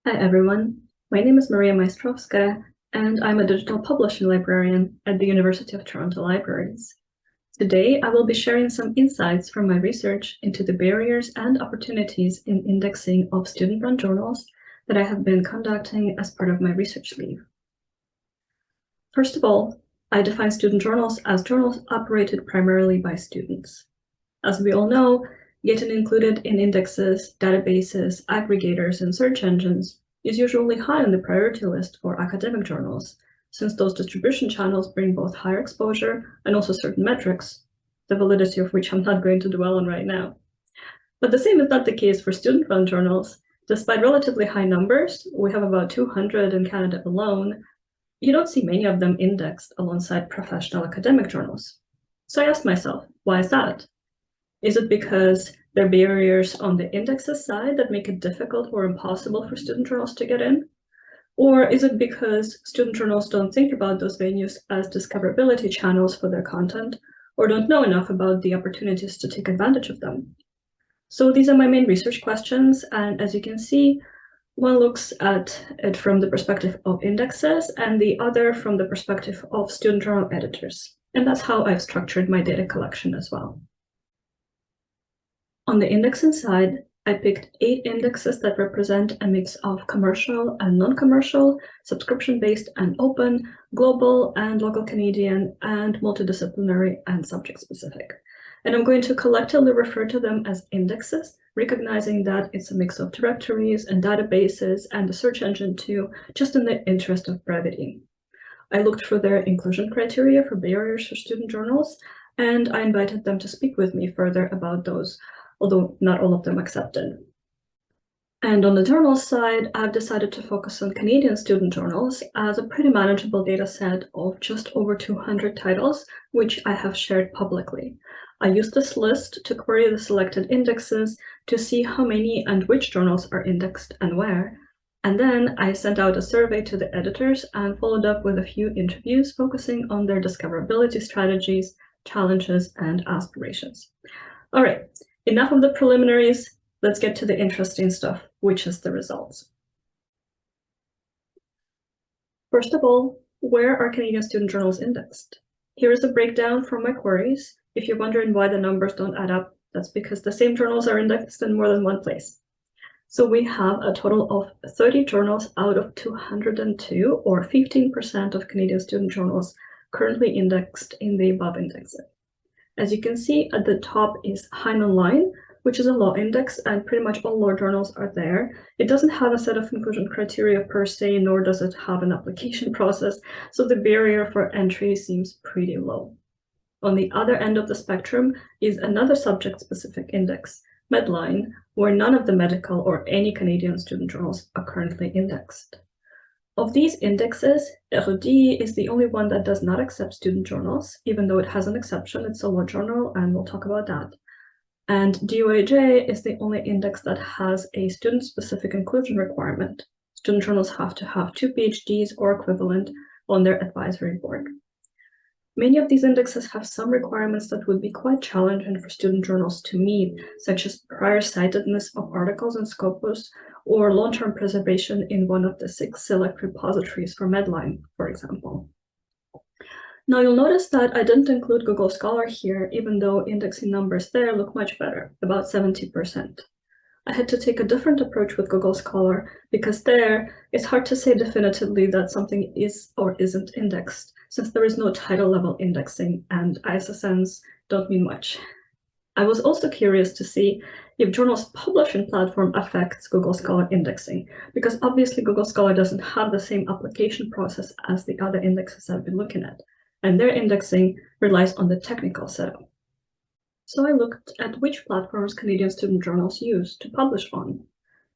Hi everyone, my name is Mariya Maistrovskaya, and I'm a digital publishing librarian at the University of Toronto Libraries. Today, I will be sharing some insights from my research into the barriers and opportunities in indexing of student-run journals that I have been conducting as part of my research leave. First of all, I define student journals as journals operated primarily by students. As we all know, getting included in indexes, databases, aggregators, and search engines is usually high on the priority list for academic journals, since those distribution channels bring both higher exposure and also certain metrics, the validity of which I'm not going to dwell on right now. But the same is not the case for student-run journals. Despite relatively high numbers, we have about 200 in Canada alone, you don't see many of them indexed alongside professional academic journals. So I asked myself, why is that? Is it because there are barriers on the indexes side that make it difficult or impossible for student journals to get in? Or is it because student journals don't think about those venues as discoverability channels for their content, or don't know enough about the opportunities to take advantage of them? So these are my main research questions, and as you can see, one looks at it from the perspective of indexes and the other from the perspective of student journal editors. And that's how I've structured my data collection as well. On the indexing side, I picked 8 indexes that represent a mix of commercial and non-commercial, subscription-based and open, global and local Canadian, and multidisciplinary and subject-specific. And I'm going to collectively refer to them as indexes, recognizing that it's a mix of directories and databases and the search engine too, just in the interest of brevity. I looked for their inclusion criteria for barriers for student journals, and I invited them to speak with me further about those, although not all of them accepted. And on the journal side, I've decided to focus on Canadian student journals as a pretty manageable data set of just over 200 titles, which I have shared publicly. I used this list to query the selected indexes to see how many and which journals are indexed and where. And then I sent out a survey to the editors and followed up with a few interviews focusing on their discoverability strategies, challenges, and aspirations. All right. Enough of the preliminaries, let's get to the interesting stuff, which is the results. First of all, where are Canadian student journals indexed? Here is a breakdown from my queries. If you're wondering why the numbers don't add up, that's because the same journals are indexed in more than one place. So we have a total of 30 journals out of 202, or 15% of Canadian student journals currently indexed in the above indexes. As you can see, at the top is Hein Online, which is a law index, and pretty much all law journals are there. It doesn't have a set of inclusion criteria per se, nor does it have an application process, so the barrier for entry seems pretty low. On the other end of the spectrum is another subject-specific index, Medline, where none of the medical or any Canadian student journals are currently indexed. Of these indexes, Érudit is the only one that does not accept student journals, even though it has an exception. It's a law journal, and we'll talk about that. And DOAJ is the only index that has a student-specific inclusion requirement. Student journals have to have 2 PhDs or equivalent on their advisory board. Many of these indexes have some requirements that would be quite challenging for student journals to meet, such as prior citedness of articles in Scopus, or long-term preservation in one of the 6 select repositories for Medline, for example. Now you'll notice that I didn't include Google Scholar here, even though indexing numbers there look much better, about 70%. I had to take a different approach with Google Scholar because there, it's hard to say definitively that something is or isn't indexed, since there is no title-level indexing and ISSNs don't mean much. I was also curious to see if journals' publishing platform affects Google Scholar indexing, because obviously Google Scholar doesn't have the same application process as the other indexes I've been looking at, and their indexing relies on the technical setup. So I looked at which platforms Canadian student journals use to publish on.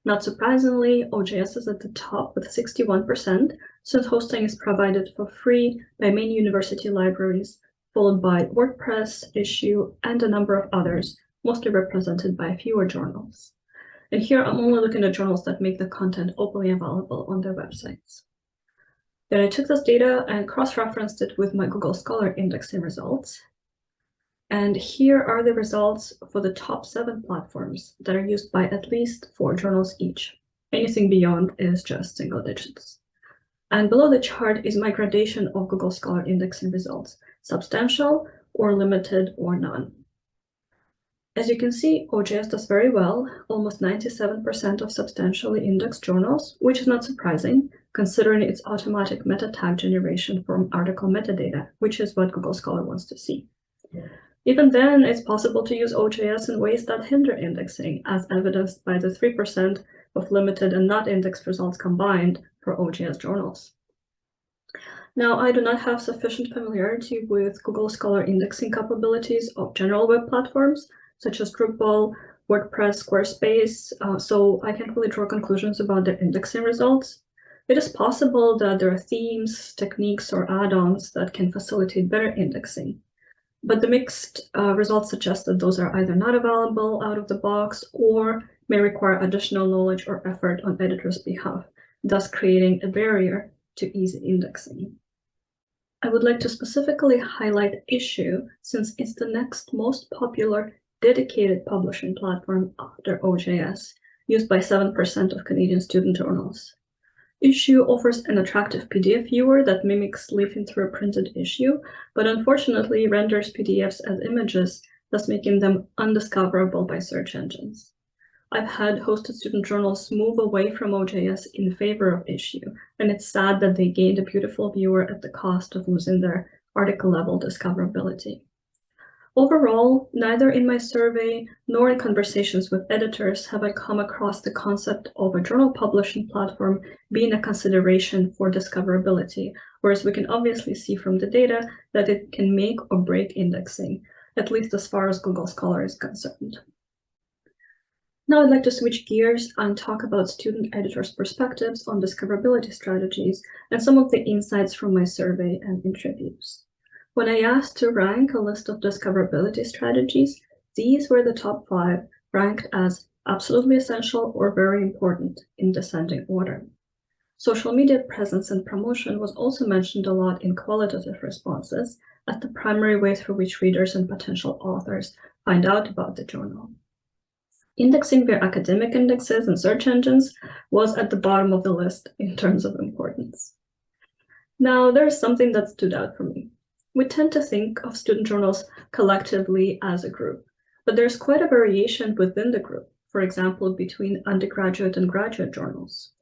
Not surprisingly, OJS is at the top with 61%, since hosting is provided for free by many university libraries, followed by WordPress, Issue, and a number of others, mostly represented by fewer journals. And here I'm only looking at journals that make the content openly available on their websites. Then I took this data and cross-referenced it with my Google Scholar indexing results. And here are the results for the top 7 platforms that are used by at least 4 journals each. Anything beyond is just single digits. And below the chart is my gradation of Google Scholar indexing results, substantial or limited or none. As you can see, OJS does very well, almost 97% of substantially indexed journals, which is not surprising, considering its automatic meta tag generation from article metadata, which is what Google Scholar wants to see. Even then, it's possible to use OJS in ways that hinder indexing, as evidenced by the 3% of limited and not indexed results combined for OJS journals. Now, I do not have sufficient familiarity with Google Scholar indexing capabilities of general web platforms, such as Drupal, WordPress, Squarespace, so I can't really draw conclusions about their indexing results. It is possible that there are themes, techniques, or add-ons that can facilitate better indexing, but the mixed results suggest that those are either not available out of the box or may require additional knowledge or effort on editors' behalf, thus creating a barrier to easy indexing. I would like to specifically highlight Issue, since it's the next most popular dedicated publishing platform after OJS, used by 7% of Canadian student journals. Issue offers an attractive PDF viewer that mimics leafing through a printed issue, but unfortunately renders PDFs as images, thus making them undiscoverable by search engines. I've had hosted student journals move away from OJS in favor of Issue, and it's sad that they gained a beautiful viewer at the cost of losing their article-level discoverability. Overall, neither in my survey nor in conversations with editors have I come across the concept of a journal publishing platform being a consideration for discoverability, whereas we can obviously see from the data that it can make or break indexing, at least as far as Google Scholar is concerned. Now I'd like to switch gears and talk about student editors' perspectives on discoverability strategies and some of the insights from my survey and interviews. When I asked to rank a list of discoverability strategies, these were the top 5 ranked as absolutely essential or very important in descending order. Social media presence and promotion was also mentioned a lot in qualitative responses as the primary way through which readers and potential authors find out about the journal. Indexing via academic indexes and search engines was at the bottom of the list in terms of importance. Now, there's something that stood out for me. We tend to think of student journals collectively as a group, but there's quite a variation within the group, for example, between undergraduate and graduate journals.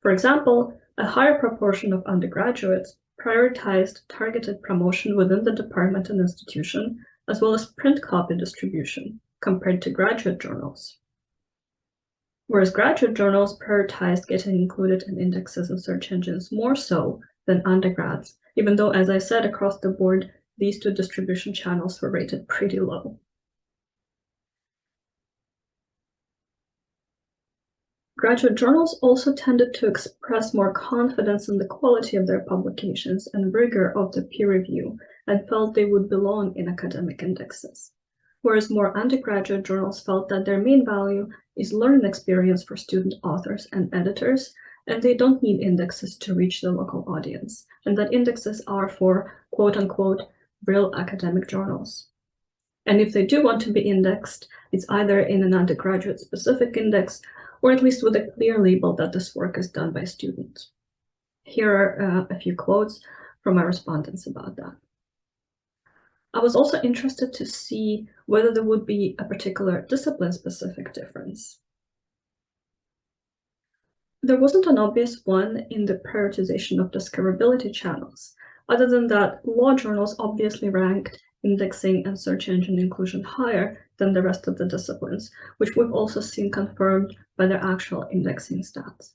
For example, a higher proportion of undergraduates prioritized targeted promotion within the department and institution, as well as print copy distribution, compared to graduate journals. Whereas graduate journals prioritized getting included in indexes and search engines more so than undergrads, even though, as I said, across the board, these two distribution channels were rated pretty low. Graduate journals also tended to express more confidence in the quality of their publications and rigor of the peer review, and felt they would belong in academic indexes. Whereas more undergraduate journals felt that their main value is learning experience for student authors and editors, and they don't need indexes to reach the local audience, and that indexes are for quote-unquote real academic journals. And if they do want to be indexed, it's either in an undergraduate specific index, or at least with a clear label that this work is done by students. Here are a few quotes from my respondents about that. I was also interested to see whether there would be a particular discipline-specific difference. There wasn't an obvious one in the prioritization of discoverability channels, other than that law journals obviously ranked indexing and search engine inclusion higher than the rest of the disciplines, which we've also seen confirmed by their actual indexing stats.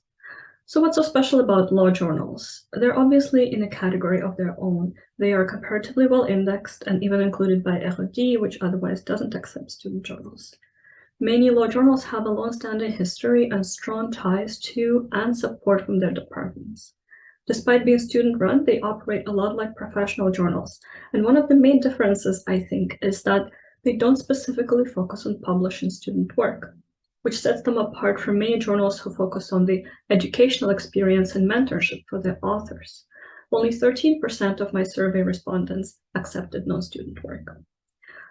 So what's so special about law journals? They're obviously in a category of their own. They are comparatively well indexed and even included by ROD, which otherwise doesn't accept student journals. Many law journals have a long-standing history and strong ties to and support from their departments. Despite being student-run, they operate a lot like professional journals. And one of the main differences, I think, is that they don't specifically focus on publishing student work, which sets them apart from many journals who focus on the educational experience and mentorship for their authors. Only 13% of my survey respondents accepted non-student work.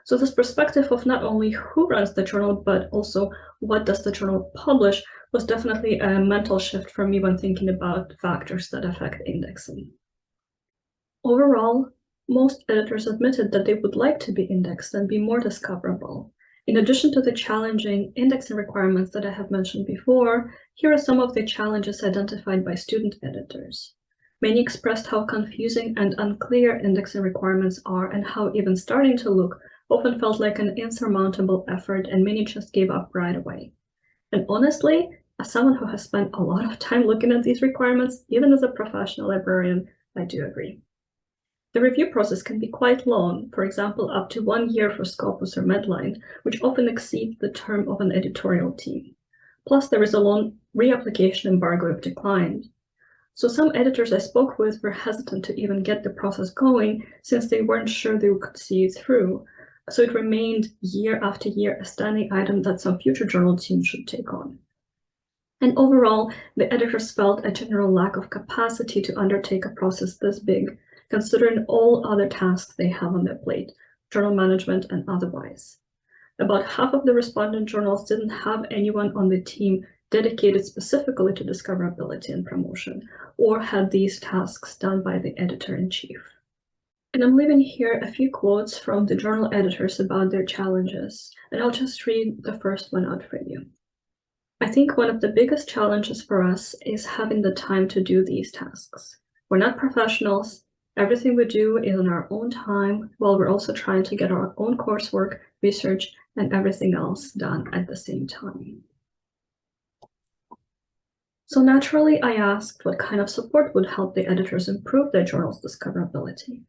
So this perspective of not only who runs the journal, but also what does the journal publish was definitely a mental shift for me when thinking about factors that affect indexing. Overall, most editors admitted that they would like to be indexed and be more discoverable. In addition to the challenging indexing requirements that I have mentioned before, here are some of the challenges identified by student editors. Many expressed how confusing and unclear indexing requirements are and how even starting to look often felt like an insurmountable effort, and many just gave up right away. And honestly, as someone who has spent a lot of time looking at these requirements, even as a professional librarian, I do agree. The review process can be quite long, for example, up to 1 year for Scopus or Medline, which often exceeds the term of an editorial team. Plus, there is a long reapplication embargo if declined. So some editors I spoke with were hesitant to even get the process going since they weren't sure they could see it through. So it remained year after year a standing item that some future journal teams should take on. And overall, the editors felt a general lack of capacity to undertake a process this big, considering all other tasks they have on their plate, journal management and otherwise. About half of the respondent journals didn't have anyone on the team dedicated specifically to discoverability and promotion, or had these tasks done by the editor-in-chief. And I'm leaving here a few quotes from the journal editors about their challenges, and I'll just read the first one out for you. I think one of the biggest challenges for us is having the time to do these tasks. We're not professionals. Everything we do is on our own time, while we're also trying to get our own coursework, research, and everything else done at the same time. So naturally, I asked what kind of support would help the editors improve their journal's discoverability.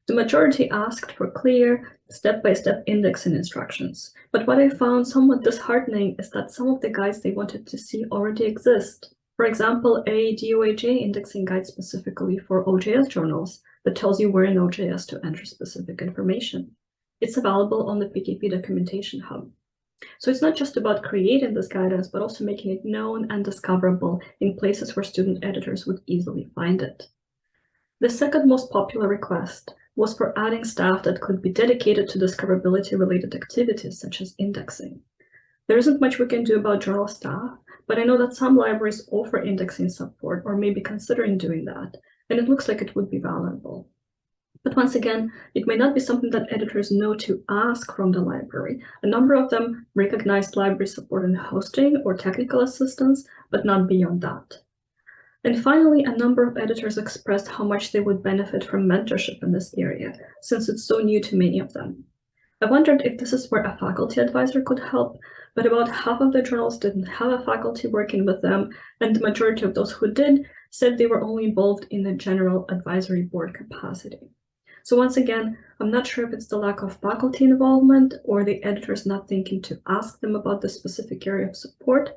The majority asked for clear, step-by-step indexing instructions, but what I found somewhat disheartening is that some of the guides they wanted to see already exist. For example, a DOAJ indexing guide specifically for OJS journals that tells you where in OJS to enter specific information. It's available on the PKP documentation hub. So it's not just about creating this guidance, but also making it known and discoverable in places where student editors would easily find it. The second most popular request was for adding staff that could be dedicated to discoverability-related activities, such as indexing. There isn't much we can do about journal staff, but I know that some libraries offer indexing support or may be considering doing that, and it looks like it would be valuable. But once again, it may not be something that editors know to ask from the library. A number of them recognized library support in hosting or technical assistance, but not beyond that. And finally, a number of editors expressed how much they would benefit from mentorship in this area, since it's so new to many of them. I wondered if this is where a faculty advisor could help, but about half of the journals didn't have a faculty working with them, and the majority of those who did said they were only involved in the general advisory board capacity. So once again, I'm not sure if it's the lack of faculty involvement or the editors not thinking to ask them about the specific area of support,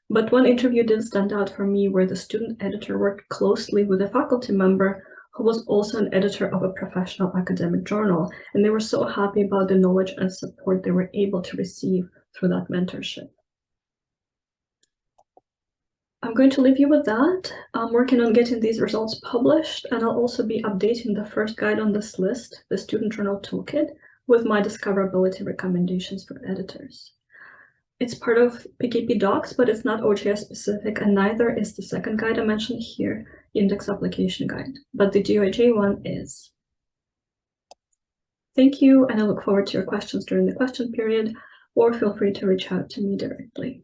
but one interview did stand out for me where the student editor worked closely with a faculty member who was also an editor of a professional academic journal, and they were so happy about the knowledge and support they were able to receive through that mentorship. I'm going to leave you with that. I'm working on getting these results published, and I'll also be updating the first guide on this list, the Student Journal Toolkit, with my discoverability recommendations for editors. It's part of PKP Docs, but it's not OJS specific, and neither is the second guide I mentioned here, Index Application Guide, but the DOAJ one is. Thank you, and I look forward to your questions during the question period, or feel free to reach out to me directly.